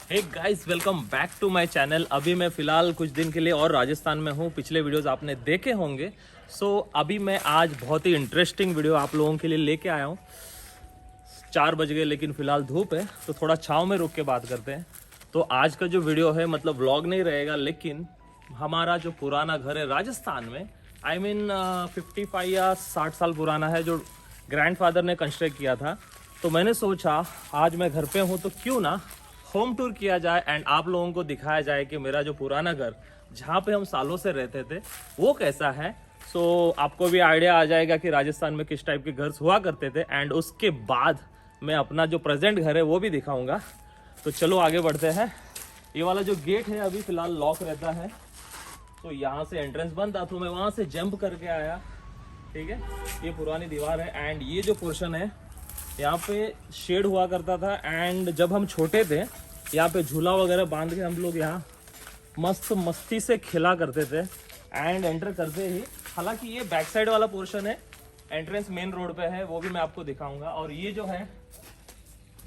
Hey guys, welcome back to my channel. अभी मैं फ़िलहाल कुछ दिन के लिए और राजस्थान में हूँ। पिछले वीडियोस आपने देखे होंगे। अभी मैं आज बहुत ही इंटरेस्टिंग वीडियो आप लोगों के लिए लेके आया हूँ। 4 बज गए लेकिन फ़िलहाल धूप है तो थोड़ा छाँव में रुक के बात करते हैं। तो आज का जो वीडियो है मतलब व्लॉग नहीं रहेगा, लेकिन हमारा जो पुराना घर है राजस्थान में, आई मीन 55 या 60 साल पुराना है, जो ग्रैंडफादर ने कंस्ट्रक्ट किया था। तो मैंने सोचा आज मैं घर पे हूँ तो क्यों ना होम टूर किया जाए एंड आप लोगों को दिखाया जाए कि मेरा जो पुराना घर जहाँ पे हम सालों से रहते थे वो कैसा है। आपको भी आइडिया आ जाएगा कि राजस्थान में किस टाइप के घर हुआ करते थे एंड उसके बाद मैं अपना जो प्रेजेंट घर है वो भी दिखाऊंगा। तो चलो आगे बढ़ते हैं। ये वाला जो गेट है अभी फ़िलहाल लॉक रहता है, तो यहाँ से एंट्रेंस बंद था तो मैं वहाँ से जंप करके आया। ठीक है, ये पुरानी दीवार है एंड ये जो पोर्शन है यहाँ पे शेड हुआ करता था। एंड जब हम छोटे थे यहाँ पे झूला वगैरह बांध के हम लोग यहाँ मस्ती से खेला करते थे। एंड एंटर करते ही, हालांकि ये बैक साइड वाला पोर्शन है, एंट्रेंस मेन रोड पे है, वो भी मैं आपको दिखाऊंगा। और ये जो है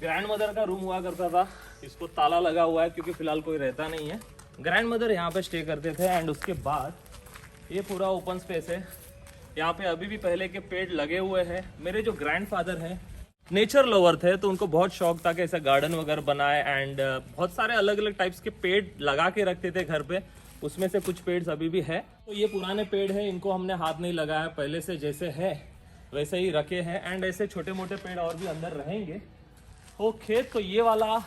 ग्रैंड मदर का रूम हुआ करता था, इसको ताला लगा हुआ है क्योंकि फिलहाल कोई रहता नहीं है। ग्रैंड मदर यहाँ पे स्टे करते थे। एंड उसके बाद ये पूरा ओपन स्पेस है, यहाँ पे अभी भी पहले के पेड़ लगे हुए हैं। मेरे जो ग्रैंडफादर हैं नेचर लवर थे तो उनको बहुत शौक था कि ऐसा गार्डन वगैरह बनाए एंड बहुत सारे अलग अलग टाइप्स के पेड़ लगा के रखते थे घर पे। उसमें से कुछ पेड़ अभी भी है। तो ये पुराने पेड़ है, इनको हमने हाथ नहीं लगाया, पहले से जैसे है वैसे ही रखे हैं। एंड ऐसे छोटे मोटे पेड़ और भी अंदर रहेंगे। ओके, तो ये वाला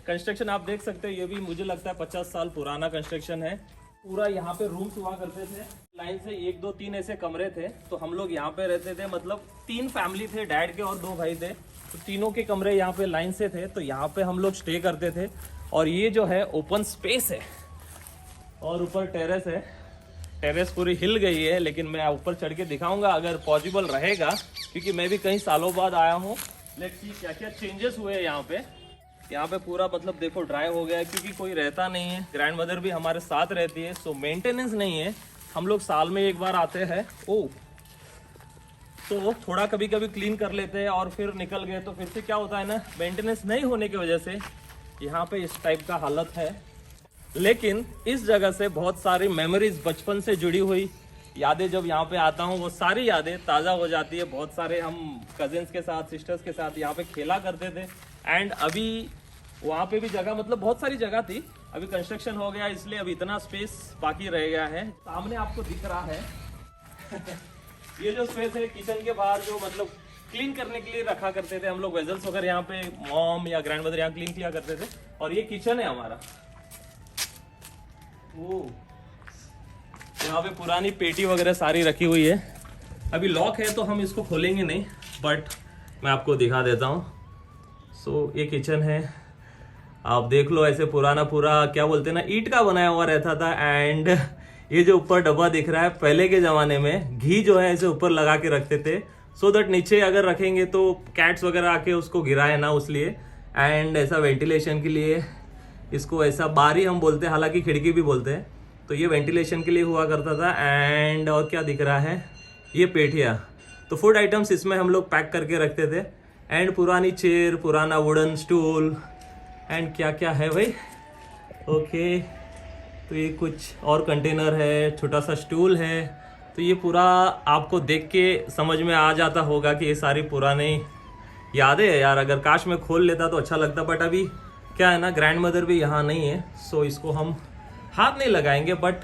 कंस्ट्रक्शन आप देख सकते हैं, ये भी मुझे लगता है 50 साल पुराना कंस्ट्रक्शन है। पूरा यहाँ पे रूम्स हुआ करते थे लाइन से, 1 2 3 ऐसे कमरे थे। तो हम लोग यहाँ पे रहते थे, मतलब 3 फैमिली थे, डैड के और 2 भाई थे, तो तीनों के कमरे यहाँ पे लाइन से थे। तो यहाँ पे हम लोग स्टे करते थे। और ये जो है ओपन स्पेस है और ऊपर टेरेस है। टेरेस पूरी हिल गई है लेकिन मैं ऊपर चढ़ के दिखाऊंगा अगर पॉसिबल रहेगा, क्योंकि मैं भी कई सालों बाद आया हूँ। लेट्स सी क्या क्या चेंजेस हुए हैं यहाँ पे। यहाँ पे पूरा मतलब देखो ड्राई हो गया है क्योंकि कोई रहता नहीं है। ग्रैंड मदर भी हमारे साथ रहती है, सो मेंटेनेंस नहीं है। हम लोग साल में एक बार आते हैं तो थोड़ा कभी कभी क्लीन कर लेते हैं और फिर निकल गए तो फिर से क्या होता है ना, मेंटेनेंस नहीं होने की वजह से यहाँ पे इस टाइप का हालत है। लेकिन इस जगह से बहुत सारी मेमोरीज बचपन से जुड़ी हुई यादें, जब यहाँ पे आता हूँ वो सारी यादें ताज़ा हो जाती है। बहुत सारे हम कजिन्स के साथ, सिस्टर्स के साथ यहाँ पे खेला करते थे। एंड अभी वहाँ पे भी जगह, मतलब बहुत सारी जगह थी, अभी कंस्ट्रक्शन हो गया इसलिए अभी इतना स्पेस बाकी रह गया है। सामने आपको दिख रहा है ये जो स्पेस है किचन के बाहर, जो मतलब क्लीन करने के लिए रखा करते थे हम लोग वेजल्स वगैरह, यहाँ पे मॉम या ग्रैंड मदर यहाँ क्लीन किया करते थे। और ये किचन है हमारा। यहाँ पे पुरानी पेटी वगैरह सारी रखी हुई है। अभी लॉक है तो हम इसको खोलेंगे नहीं, बट मैं आपको दिखा देता हूँ। ये किचन है, आप देख लो। ऐसे पुराना पूरा क्या बोलते हैं ना, ईंट का बनाया हुआ रहता था। एंड ये जो ऊपर डब्बा दिख रहा है, पहले के ज़माने में घी जो है ऐसे ऊपर लगा के रखते थे, सो दैट नीचे अगर रखेंगे तो कैट्स वगैरह आके उसको गिराए ना, उसलिए। एंड ऐसा वेंटिलेशन के लिए इसको ऐसा बारी हम बोलते हैं, हालांकि खिड़की भी बोलते हैं। तो ये वेंटिलेशन के लिए हुआ करता था। एंड और क्या दिख रहा है, ये पेटियाँ, तो फूड आइटम्स इसमें हम लोग पैक करके रखते थे। एंड पुरानी चेयर, पुराना वुडन स्टूल, एंड क्या क्या है भाई। ओके, तो ये कुछ और कंटेनर है, छोटा सा स्टूल है। तो ये पूरा आपको देख के समझ में आ जाता होगा कि ये सारी पुरानी यादें है यार। अगर काश मैं खोल लेता तो अच्छा लगता, बट अभी क्या है ना, ग्रैंड मदर भी यहाँ नहीं है, सो इसको हम हाथ नहीं लगाएंगे। बट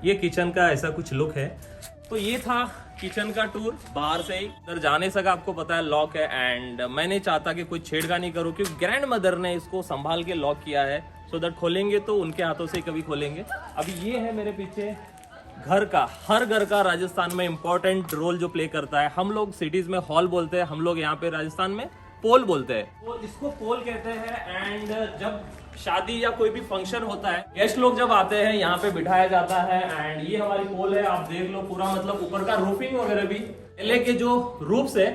ये किचन का ऐसा कुछ लुक है। तो ये था किचन का टूर बाहर से ही। इधर जाने सका, आपको पता है लॉक है। एंड मैं नहीं चाहता कि कोई छेड़खानी करूँ क्योंकि ग्रैंड मदर ने इसको संभाल के लॉक किया है, सो दैट खोलेंगे तो उनके हाथों से ही कभी खोलेंगे। अभी ये है मेरे पीछे घर का, हर घर का राजस्थान में इंपॉर्टेंट रोल जो प्ले करता है। हम लोग सिटीज में हॉल बोलते हैं, हम लोग यहाँ पे राजस्थान में पोल बोलते हैं। तो इसको पोल कहते हैं। एंड जब शादी या कोई भी फंक्शन होता है, गेस्ट लोग जब आते हैं यहाँ पे बिठाया जाता है। एंड ये हमारी पोल है, आप देख लो पूरा, मतलब ऊपर का रूफिंग वगैरह भी पहले के जो रूफ से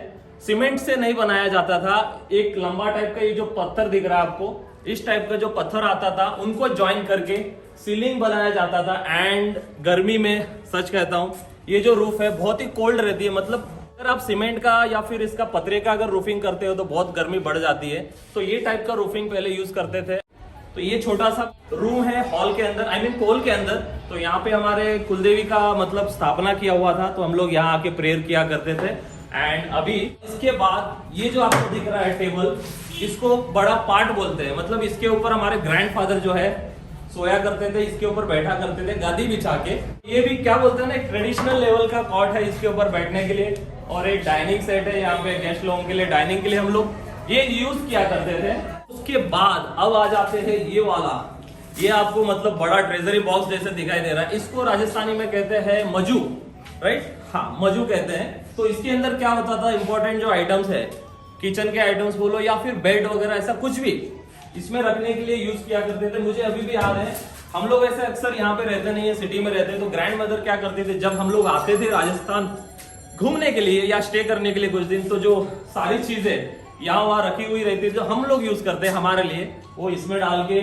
सीमेंट से नहीं बनाया जाता था। एक लंबा टाइप का ये जो पत्थर दिख रहा है आपको, इस टाइप का जो पत्थर आता था उनको ज्वाइन करके सीलिंग बनाया जाता था। एंड गर्मी में सच कहता हूँ ये जो रूफ है बहुत ही कोल्ड रहती है। मतलब अगर आप सीमेंट का या फिर इसका पतरे का अगर रूफिंग करते हो तो बहुत गर्मी बढ़ जाती है। तो ये टाइप का रूफिंग पहले यूज करते थे। तो तो ये छोटा सा रूम है हॉल के अंदर, आई मीन पोल के अंदर। तो यहाँ पे हमारे कुलदेवी का मतलब स्थापना किया हुआ था, तो हम लोग यहाँ आके प्रेयर किया करते थे। एंड अभी इसके बाद ये जो आपको दिख रहा है टेबल, इसको बड़ा पार्ट बोलते हैं। मतलब इसके ऊपर हमारे ग्रैंडफादर जो है सोया करते थे, इसके ऊपर बैठा करते थे गद्दी बिछा के। ये भी क्या बोलते हैं ना, एक ट्रेडिशनल लेवल का कॉट है इसके ऊपर बैठने के लिए। और एक डाइनिंग सेट है यहाँ पे गेस्ट लोगों के लिए, डाइनिंग के लिए हम लोग ये यूज किया करते थे। उसके बाद अब आ जाते हैं ये वाला, ये आपको मतलब बड़ा ट्रेजरी बॉक्स जैसे दिखाई दे रहा है। इसको राजस्थानी में कहते हैं मजू, राइट? हाँ, मजू कहते हैं। तो इसके अंदर क्या होता था, इंपॉर्टेंट जो आइटम्स है, किचन के आइटम्स बोलो या फिर बेड वगैरह, ऐसा कुछ भी इसमें रखने के लिए यूज किया करते थे। मुझे अभी भी याद है, हम लोग ऐसे अक्सर यहाँ पे रहते नहीं है, सिटी में रहते हैं। तो ग्रैंड मदर क्या करते थे, जब हम लोग आते थे राजस्थान घूमने के लिए या स्टे करने के लिए कुछ दिन, तो जो सारी चीजें यहाँ वहाँ रखी हुई रहती थी जो हम लोग यूज करते हैं हमारे लिए, वो इसमें डाल के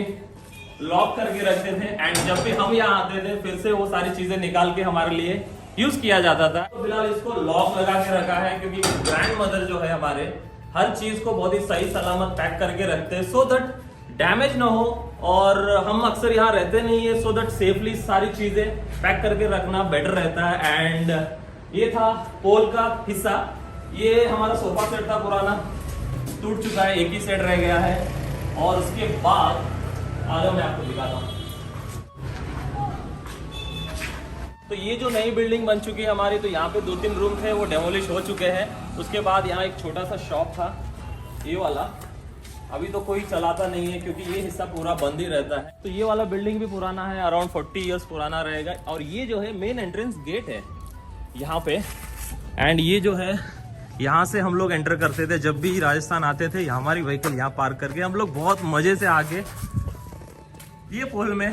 लॉक करके रखते थे। एंड जब भी हम यहाँ आते थे फिर से वो सारी चीजें निकाल के हमारे लिए यूज किया जाता था। तो फिलहाल इसको लॉक लगा के रखा है, क्योंकि ग्रैंड मदर जो है हमारे हर चीज को बहुत ही सही सलामत पैक करके रखते हैं, सो दैट डैमेज ना हो। और हम अक्सर यहाँ रहते नहीं है, सो दैट सेफली सारी चीजें पैक करके रखना बेटर रहता है। एंड ये था पोल का हिस्सा। ये हमारा सोफा सेट था पुराना, टूट चुका है, एक ही सेट रह गया है। और उसके बाद आगे मैं आपको दिखाता हूँ। तो ये जो नई बिल्डिंग बन चुकी है हमारी, तो यहाँ पे 2-3 रूम थे, वो डेमोलिश हो चुके हैं। उसके बाद यहाँ एक छोटा सा शॉप था, ये वाला अभी तो कोई चलाता नहीं है क्योंकि ये हिस्सा पूरा बंद ही रहता है। तो ये वाला बिल्डिंग भी पुराना है, अराउंड 40 इयर्स पुराना रहेगा। और ये जो है मेन एंट्रेंस गेट है यहाँ पे। एंड ये जो है, यहाँ से हम लोग एंटर करते थे जब भी राजस्थान आते थे। हमारी व्हीकल यहाँ पार्क करके हम लोग बहुत मजे से आके ये पोल में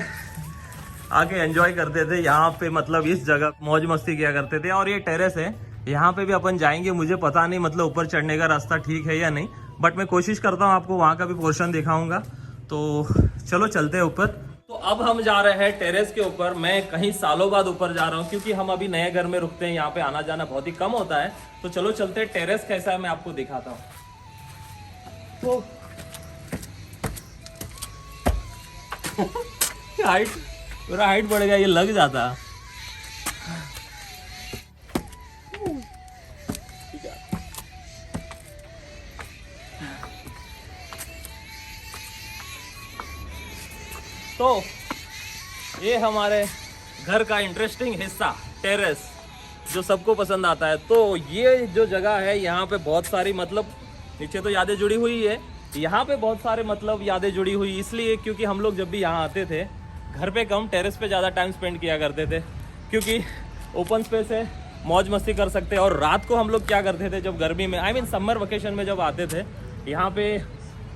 आके एंजॉय करते थे। यहाँ पे मतलब इस जगह मौज मस्ती किया करते थे। और ये टेरेस है, यहाँ पे भी अपन जाएंगे। मुझे पता नहीं मतलब ऊपर चढ़ने का रास्ता ठीक है या नहीं, बट मैं कोशिश करता हूँ आपको वहाँ का भी पोर्शन दिखाऊंगा। तो चलो चलते हैं ऊपर। तो अब हम जा रहे हैं टेरेस के ऊपर। मैं कहीं सालों बाद ऊपर जा रहा हूँ क्योंकि हम अभी नए घर में रुकते हैं, यहाँ पे आना जाना बहुत ही कम होता है। तो चलो चलते हैं, टेरेस कैसा है मैं आपको दिखाता हूँ। तो हाइट, पूरा हाइट बढ़ गया, ये लग जाता। तो ये हमारे घर का इंटरेस्टिंग हिस्सा, टेरेस, जो सबको पसंद आता है। तो ये जो जगह है, यहाँ पे बहुत सारी मतलब नीचे तो यादें जुड़ी हुई है, यहाँ पे बहुत सारे मतलब यादें जुड़ी हुई इसलिए क्योंकि हम लोग जब भी यहाँ आते थे घर पे कम, टेरेस पे ज़्यादा टाइम स्पेंड किया करते थे, क्योंकि ओपन स्पेस है, मौज मस्ती कर सकते हैं। और रात को हम लोग क्या करते थे, जब गर्मी में आई मीन समर वेकेशन में जब आते थे, यहाँ पे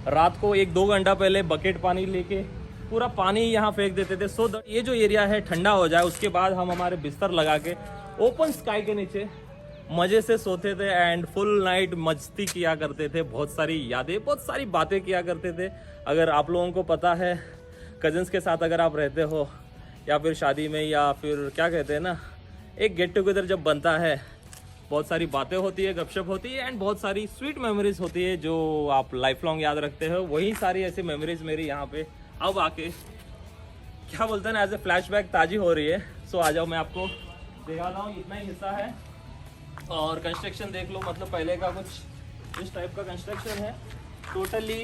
रात को 1-2 घंटा पहले बकेट पानी लेके पूरा पानी यहाँ फेंक देते थे, सो दैट ये जो एरिया है ठंडा हो जाए। उसके बाद हम हमारे बिस्तर लगा के ओपन स्काई के नीचे मज़े से सोते थे एंड फुल नाइट मस्ती किया करते थे। बहुत सारी यादें, बहुत सारी बातें किया करते थे। अगर आप लोगों को पता है, कजन्स के साथ अगर आप रहते हो या फिर शादी में, या फिर क्या कहते हैं ना, एक गेट टुगेदर जब बनता है, बहुत सारी बातें होती है, गपशप होती है एंड बहुत सारी स्वीट मेमोरीज होती है जो आप लाइफ लॉन्ग याद रखते हो। वही सारी ऐसी मेमोरीज मेरी यहाँ पे अब आके क्या बोलते हैं ना, एज ए फ्लैशबैक ताजी हो रही है। सो आ जाओ, मैं आपको दिखाता हूँ। इतना ही हिस्सा है और कंस्ट्रक्शन देख लो, मतलब पहले का कुछ इस टाइप का कंस्ट्रक्शन है, टोटली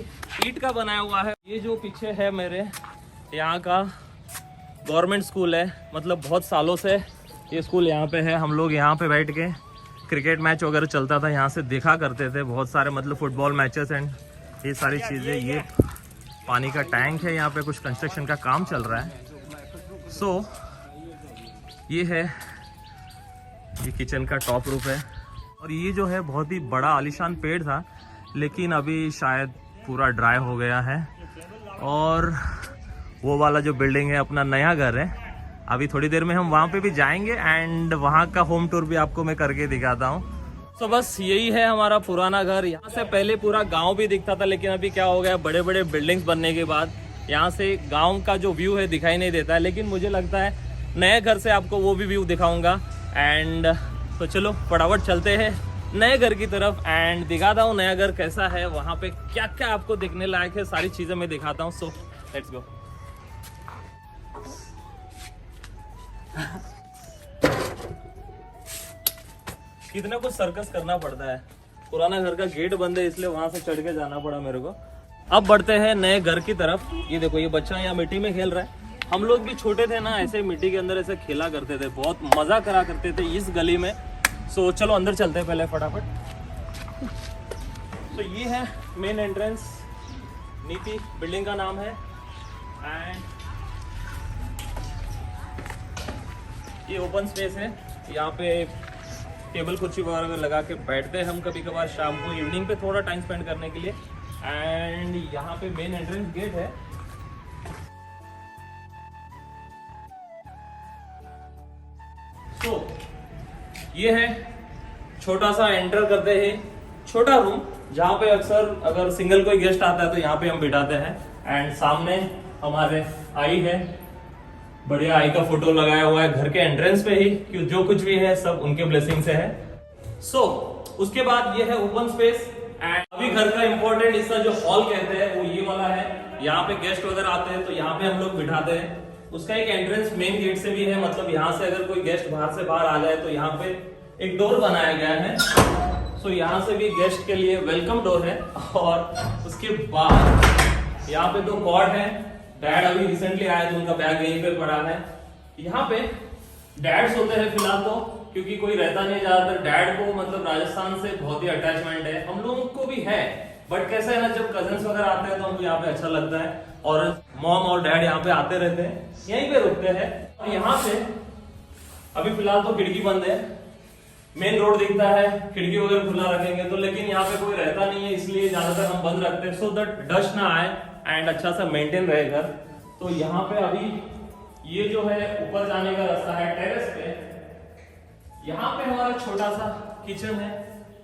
ईंट का बनाया हुआ है। ये जो पीछे है मेरे, यहाँ का गवर्नमेंट स्कूल है, मतलब बहुत सालों से ये स्कूल यहाँ पे है। हम लोग यहाँ पे बैठ के क्रिकेट मैच वगैरह चलता था, यहाँ से देखा करते थे बहुत सारे मतलब फुटबॉल मैचेस एंड ये सारी चीज़ें। ये पानी का टैंक है, यहाँ पे कुछ कंस्ट्रक्शन का काम चल रहा है। सो ये है, ये किचन का टॉप रूफ है। और ये जो है बहुत ही बड़ा आलीशान पेड़ था, लेकिन अभी शायद पूरा ड्राई हो गया है। और वो वाला जो बिल्डिंग है अपना नया घर है, अभी थोड़ी देर में हम वहाँ पे भी जाएंगे एंड वहाँ का होम टूर भी आपको मैं करके दिखाता हूँ। तो बस यही है हमारा पुराना घर। यहाँ से पहले पूरा गांव भी दिखता था, लेकिन अभी क्या हो गया, बड़े बड़े बिल्डिंग्स बनने के बाद यहाँ से गांव का जो व्यू है दिखाई नहीं देता है। लेकिन मुझे लगता है नए घर से आपको वो भी व्यू दिखाऊंगा। एंड तो चलो फटाफट चलते हैं नए घर की तरफ एंड दिखाता हूँ नया घर कैसा है, वहाँ पे क्या क्या आपको देखने लायक है, सारी चीज़ें मैं दिखाता हूँ। So let's go. कितना कुछ सर्कस करना पड़ता है। पुराना घर का गेट बंद है इसलिए वहां से चढ़ के जाना पड़ा मेरे को। अब बढ़ते हैं नए घर की तरफ। ये देखो ये बच्चा यहाँ मिट्टी में खेल रहा है। हम लोग भी छोटे थे ना, ऐसे मिट्टी के अंदर ऐसे खेला करते थे, बहुत मजा करा करते थे इस गली में। सो चलो अंदर चलते हैं पहले फटाफट। तो ये है मेन एंट्रेंस, नीति बिल्डिंग का नाम है। एंड ये ओपन स्पेस है, यहाँ पे टेबल कुर्सी वगैरह लगा के बैठते हैं हम कभी कभार शाम को, इवनिंग पे थोड़ा टाइम स्पेंड करने के लिए। एंड यहाँ पे मेन एंट्रेंस गेट है। तो ये है छोटा सा एंटर करते ही छोटा रूम, जहाँ पे अक्सर अगर सिंगल कोई गेस्ट आता है तो यहाँ पे हम बिठाते हैं। एंड सामने हमारे आई है, बढ़िया आई का फोटो लगाया हुआ है घर के एंट्रेंस पे ही, कि जो कुछ भी है सब उनके ब्लेसिंग से है। सो उसके बाद ये है ओपन स्पेस। एंड अभी घर का इंपॉर्टेंट हिस्सा जो हॉल कहते हैं वो ये वाला है। यहाँ पे गेस्ट वगैरह आते हैं तो यहाँ पे हम लोग बिठाते हैं। उसका एक एंट्रेंस मेन गेट से भी है, मतलब यहाँ से अगर कोई गेस्ट बाहर से बाहर आ जाए तो यहाँ पे एक डोर बनाया गया है। सो यहाँ से भी गेस्ट के लिए वेलकम डोर है। और उसके बाद यहाँ पे 2 कॉट है। डैड अभी रिसेंटली आए तो उनका बैग यहीं पे पड़ा है। यहाँ पे डैड सोते हैं फिलहाल तो, क्योंकि कोई रहता नहीं ज्यादातर। डैड को मतलब राजस्थान से बहुत ही अटैचमेंट है, हम लोगों को भी है, बट कैसे है ना, जब कजन्स वगैरह आते हैं तो हमको यहाँ पे अच्छा लगता है। और मॉम और डैड यहाँ पे आते रहते हैं, यहीं पे रुकते हैं। और यहाँ से अभी फिलहाल तो खिड़की बंद है, मेन रोड दिखता है, खिड़की वगैरह खुला रखेंगे तो, लेकिन यहाँ पे कोई रहता नहीं है इसलिए ज्यादातर हम बंद रखते हैं, सो दैट डस्ट ना आए एंड अच्छा सा मेंटेन रहे घर। तो यहाँ पे अभी ये जो है ऊपर जाने का रास्ता है टेरेस पे। यहाँ पे हमारा छोटा सा किचन है,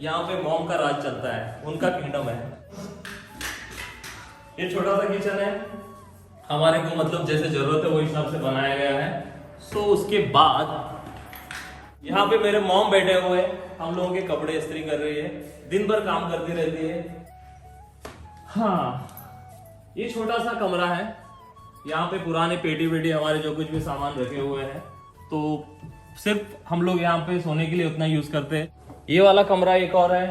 यहाँ पे मॉम का राज चलता है, उनका किंगडम है। ये छोटा सा किचन है, हमारे को मतलब जैसे जरूरत है वो हिसाब से बनाया गया है। सो उसके बाद यहाँ पे मेरे मॉम बैठे हुए, हम लोगों के कपड़े इस्त्री कर रही है, दिन भर काम करती रहती है। हाँ, ये छोटा सा कमरा है, यहाँ पे पुराने पेटी वेटी हमारे जो कुछ भी सामान रखे हुए हैं, तो सिर्फ हम लोग यहाँ पे सोने के लिए उतना यूज करते हैं। ये वाला कमरा एक और है।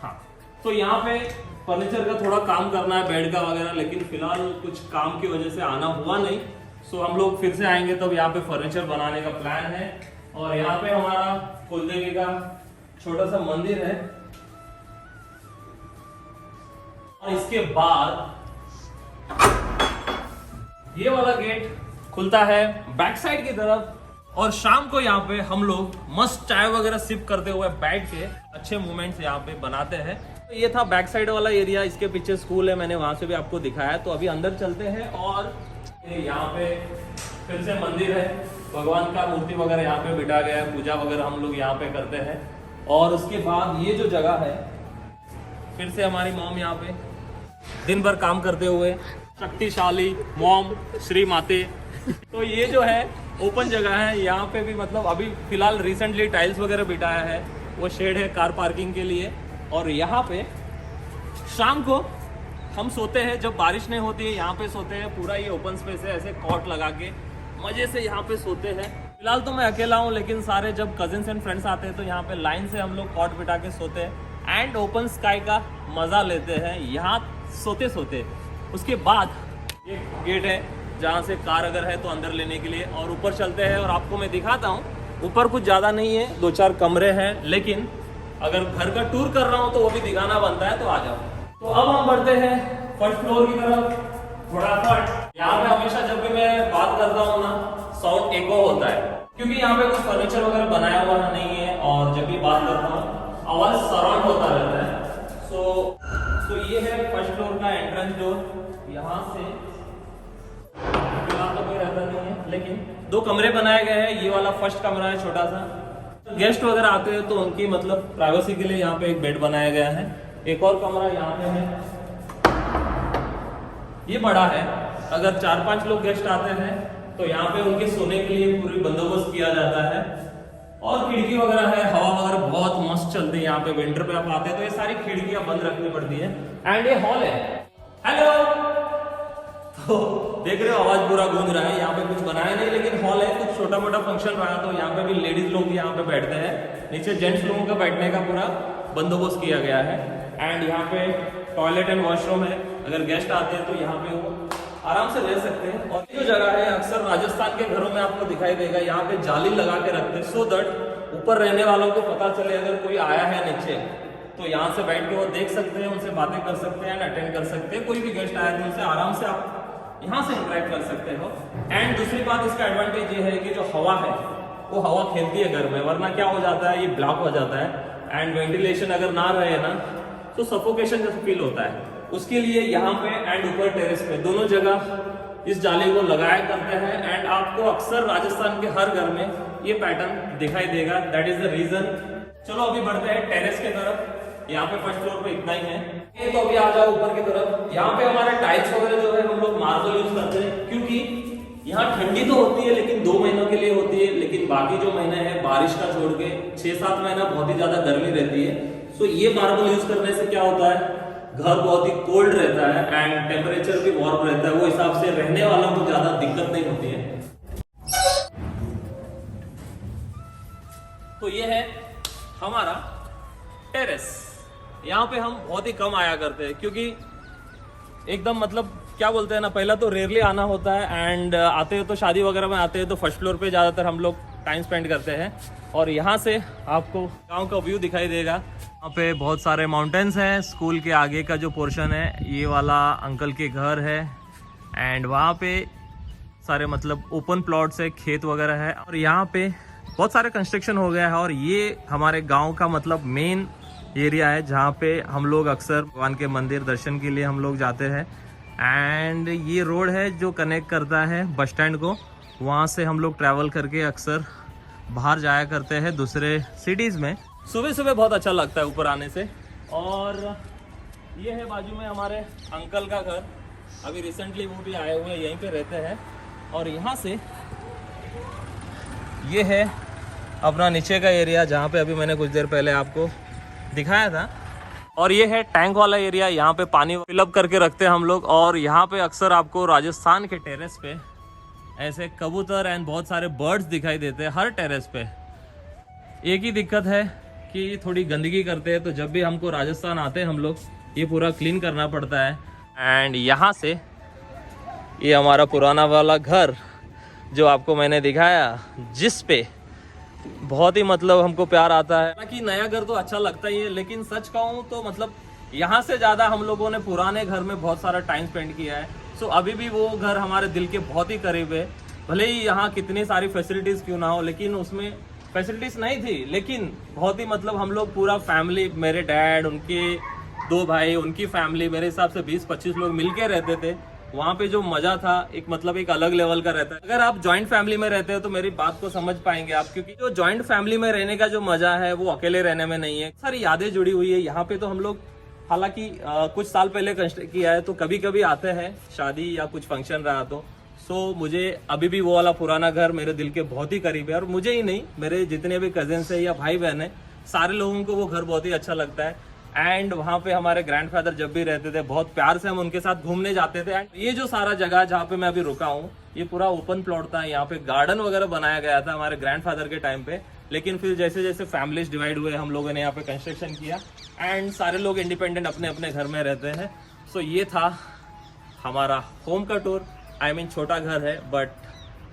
हाँ, तो यहाँ पे फर्नीचर का थोड़ा काम करना है, बेड का वगैरह, लेकिन फिलहाल कुछ काम की वजह से आना हुआ नहीं। सो हम लोग फिर से आएंगे तब यहाँ पे फर्नीचर बनाने का प्लान है। और यहाँ पे हमारा कुलदेवी का छोटा सा मंदिर है। और इसके बाद ये वाला गेट खुलता है बैक साइड की तरफ, और शाम को यहाँ पे हम लोग मस्त चाय वगैरह सिप करते हुए बैठ के अच्छे मोमेंट्स यहाँ पे बनाते हैं। तो ये था बैक साइड वाला एरिया, इसके पीछे स्कूल है, मैंने वहां से भी आपको दिखाया। तो अभी अंदर चलते हैं और यहाँ पे फिर से मंदिर है, भगवान का मूर्ति वगैरह यहाँ पे बिठा गया है, पूजा वगैरह हम लोग यहाँ पे करते हैं। और उसके बाद ये जो जगह है, फिर से हमारी मॉम यहाँ पे दिन भर काम करते हुए, शक्तिशाली मॉम श्री माते। तो ये जो है ओपन जगह है, यहाँ पे भी मतलब अभी फिलहाल रिसेंटली टाइल्स वगैरह बिठाया है, वो शेड है कार पार्किंग के लिए। और यहाँ पे शाम को हम सोते हैं, जब बारिश नहीं होती है यहाँ पे सोते हैं। पूरा ये ओपन स्पेस है, ऐसे कॉट लगा के मजे से यहाँ पे सोते हैं। फिलहाल तो मैं अकेला हूँ, लेकिन सारे जब कजिन्स एंड फ्रेंड्स आते हैं तो यहाँ पे लाइन से हम लोग कॉट बिठा के सोते हैं एंड ओपन स्काई का मजा लेते हैं यहाँ सोते सोते। उसके बाद ये गेट है जहाँ से कार अगर है तो अंदर लेने के लिए, और ऊपर चलते हैं और आपको मैं दिखाता हूँ। ऊपर कुछ ज़्यादा नहीं है, 2-4 कमरे हैं, लेकिन अगर घर का टूर कर रहा हूँ तो वो भी दिखाना बनता है, तो आ जाओ। तो अब हम बढ़ते हैं फर्स्ट फ्लोर की तरफ फटाफट। यहाँ पे हमेशा जब भी मैं बात करता हूँ ना, साउंड एको होता है, क्योंकि यहाँ पे कुछ फर्नीचर वगैरह बनाया हुआ नहीं है, और जब भी बात करता हूँ आवाज सराउंड होता रहता है। सो ये है फर्स्ट फ्लोर का एंट्रेंस डोर। यहाँ से फिलहाल तो कोई रहता नहीं है, लेकिन 2 कमरे बनाए गए हैं। ये वाला फर्स्ट कमरा है छोटा सा, गेस्ट वगैरह आते हैं तो उनकी मतलब प्राइवेसी के लिए यहाँ पे एक बेड बनाया गया है। एक और कमरा यहाँ पे है, ये बड़ा है, अगर 4-5 लोग गेस्ट आते हैं तो यहाँ पे उनके सोने के लिए पूरी बंदोबस्त किया जाता है। और खिड़की वगैरह है, हवा वगैरह बहुत मस्त चलती है यहाँ पे। विंटर पे आप आते हैं तो ये सारी खिड़कियां बंद रखनी पड़ती है। एंड ये हॉल है। हेलो, तो देख रहे हो आवाज पूरा गूंज रहा है। यहाँ पे कुछ बनाया नहीं, लेकिन हॉल है, कुछ छोटा मोटा फंक्शन रहा तो यहाँ पे भी लेडीज लोग यहाँ पे बैठते हैं। नीचे जेंट्स लोगों का बैठने का पूरा बंदोबस्त किया गया है। एंड यहाँ पे टॉयलेट एंड वॉशरूम है, अगर गेस्ट आते हैं तो यहाँ पे वो आराम से रह सकते हैं। और ये जो जगह है अक्सर राजस्थान के घरों में आपको दिखाई देगा, यहाँ पे जाली लगा के रखते हैं सो दैट ऊपर रहने वालों को पता चले अगर कोई आया है नीचे तो यहाँ से बैठ के वो देख सकते हैं, उनसे बातें कर सकते हैं, अटेंड कर सकते हैं। कोई भी गेस्ट आया तो उनसे आराम से आप यहाँ से इंटरेक्ट कर सकते हो। एंड दूसरी बात इसका एडवांटेज ये है कि जो हवा है वो हवा खेलती है घर में, वरना क्या हो जाता है ये ब्लॉक हो जाता है एंड वेंटिलेशन अगर ना रहे ना तो सफोकेशन जैसा फील होता है। उसके लिए यहाँ पे एंड ऊपर टेरेस पे दोनों जगह इस जाली को लगाया करते हैं। एंड आपको अक्सर राजस्थान के हर घर में ये पैटर्न दिखाई देगा, दैट इज द रीजन। चलो अभी बढ़ते हैं टेरेस के तरफ। यहाँ पे फर्स्ट फ्लोर पे इतना ही है। ये तो अभी आ जाओ ऊपर की तरफ। यहाँ पे हमारे टाइल्स वगैरह जो है हम लोग मार्बल यूज करते हैं, क्योंकि यहाँ ठंडी तो होती है लेकिन 2 महीनों के लिए होती है, लेकिन बाकी जो महीने हैं बारिश का छोड़ के 6-7 महीना बहुत ही ज्यादा गर्मी रहती है। सो ये मार्बल यूज करने से क्या होता है, घर बहुत ही कोल्ड रहता है एंड टेम्परेचर भी वार्म रहता है, वो हिसाब से रहने वालों को ज्यादा दिक्कत नहीं होती है। तो ये है हमारा टेरेस। यहाँ पे हम बहुत ही कम आया करते हैं, क्योंकि एकदम मतलब क्या बोलते हैं ना, पहला तो रेयरली आना होता है एंड आते हैं तो शादी वगैरह में आते हैं तो फर्स्ट फ्लोर पे ज़्यादातर हम लोग टाइम स्पेंड करते हैं। और यहाँ से आपको गांव का व्यू दिखाई देगा। यहाँ पे बहुत सारे माउंटेन्स हैं। स्कूल के आगे का जो पोर्शन है ये वाला अंकल के घर है एंड वहाँ पे सारे मतलब ओपन प्लॉट्स है, खेत वगैरह है। और यहाँ पे बहुत सारे कंस्ट्रक्शन हो गया है और ये हमारे गाँव का मतलब मेन एरिया है जहाँ पे हम लोग अक्सर भगवान के मंदिर दर्शन के लिए हम लोग जाते हैं। एंड ये रोड है जो कनेक्ट करता है बस स्टैंड को, वहाँ से हम लोग ट्रैवल करके अक्सर बाहर जाया करते हैं दूसरे सिटीज़ में। सुबह सुबह बहुत अच्छा लगता है ऊपर आने से। और ये है बाजू में हमारे अंकल का घर, अभी रिसेंटली वो भी आए हुए हैं, यहीं पे रहते हैं। और यहाँ से ये है अपना नीचे का एरिया जहाँ पे अभी मैंने कुछ देर पहले आपको दिखाया था। और ये है टैंक वाला एरिया, यहाँ पे पानी फिलअप करके रखते हैं हम लोग। और यहाँ पे अक्सर आपको राजस्थान के टेरेस पे ऐसे कबूतर एंड बहुत सारे बर्ड्स दिखाई देते हैं हर टेरेस पे। एक ही दिक्कत है कि थोड़ी गंदगी करते हैं, तो जब भी हमको राजस्थान आते हैं हम लोग ये पूरा क्लीन करना पड़ता है। एंड यहाँ से ये हमारा पुराना वाला घर जो आपको मैंने दिखाया, जिस पे बहुत ही मतलब हमको प्यार आता है। हालांकि नया घर तो अच्छा लगता ही है, लेकिन सच कहूँ तो मतलब यहाँ से ज़्यादा हम लोगों ने पुराने घर में बहुत सारा टाइम स्पेंड किया है। सो अभी भी वो घर हमारे दिल के बहुत ही करीब है। भले ही यहाँ कितनी सारी फैसिलिटीज़ क्यों ना हो, लेकिन उसमें फैसिलिटीज़ नहीं थी, लेकिन बहुत ही मतलब हम लोग पूरा फैमिली, मेरे डैड, उनके 2 भाई, उनकी फैमिली, मेरे हिसाब से 20-25 लोग मिल के रहते थे। वहाँ पे जो मजा था एक मतलब एक अलग लेवल का रहता है। अगर आप जॉइंट फैमिली में रहते हो तो मेरी बात को समझ पाएंगे आप, क्योंकि जो जॉइंट फैमिली में रहने का जो मजा है वो अकेले रहने में नहीं है। सारी यादें जुड़ी हुई है यहाँ पे। तो हम लोग हालांकि कुछ साल पहले कंस्ट्रक्ट किया है, तो कभी कभी आते हैं शादी या कुछ फंक्शन रहा तो। सो मुझे अभी भी वो वाला पुराना घर मेरे दिल के बहुत ही करीब है। और मुझे ही नहीं, मेरे जितने भी कजिन्स है या भाई बहन है, सारे लोगों को वो घर बहुत ही अच्छा लगता है। एंड वहाँ पे हमारे ग्रैंडफादर जब भी रहते थे बहुत प्यार से हम उनके साथ घूमने जाते थे। एंड ये जो सारा जगह जहाँ पे मैं अभी रुका हूँ ये पूरा ओपन प्लॉट था। यहाँ पे गार्डन वगैरह बनाया गया था हमारे ग्रैंडफादर के टाइम पे, लेकिन फिर जैसे जैसे फैमिलीज डिवाइड हुए हम लोगों ने यहाँ पे कंस्ट्रक्शन किया एंड सारे लोग इंडिपेंडेंट अपने अपने घर में रहते हैं। सो ये था हमारा होम का टूर। आई मीन छोटा घर है, बट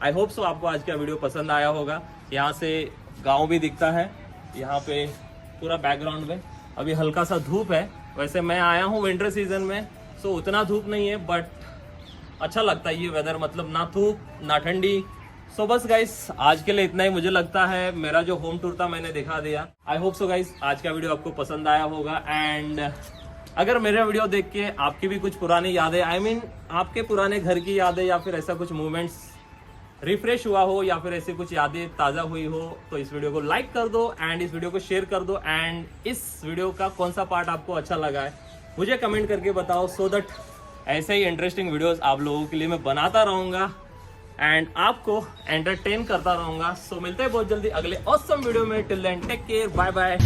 आई होप सो आपको आज का वीडियो पसंद आया होगा। यहाँ से गाँव भी दिखता है, यहाँ पे पूरा बैकग्राउंड में अभी हल्का सा धूप है। वैसे मैं आया हूँ विंटर सीजन में, सो उतना धूप नहीं है, बट अच्छा लगता है ये वेदर, मतलब ना धूप ना ठंडी। सो बस गाइस आज के लिए इतना ही। मुझे लगता है मेरा जो होम टूर था मैंने दिखा दिया। आई होप सो गाइस आज का वीडियो आपको पसंद आया होगा। एंड अगर मेरा वीडियो देख के आपकी भी कुछ पुरानी यादें, आई मीन आपके पुराने घर की यादें या फिर ऐसा कुछ मूवमेंट्स रिफ्रेश हुआ हो या फिर ऐसी कुछ यादें ताज़ा हुई हो, तो इस वीडियो को लाइक कर दो एंड इस वीडियो को शेयर कर दो। एंड इस वीडियो का कौन सा पार्ट आपको अच्छा लगा है मुझे कमेंट करके बताओ, सो दैट ऐसे ही इंटरेस्टिंग वीडियोस आप लोगों के लिए मैं बनाता रहूँगा एंड आपको एंटरटेन करता रहूँगा। सो मिलते हैं बहुत जल्दी अगले ऑसम वीडियो में। Till then take care, bye bye.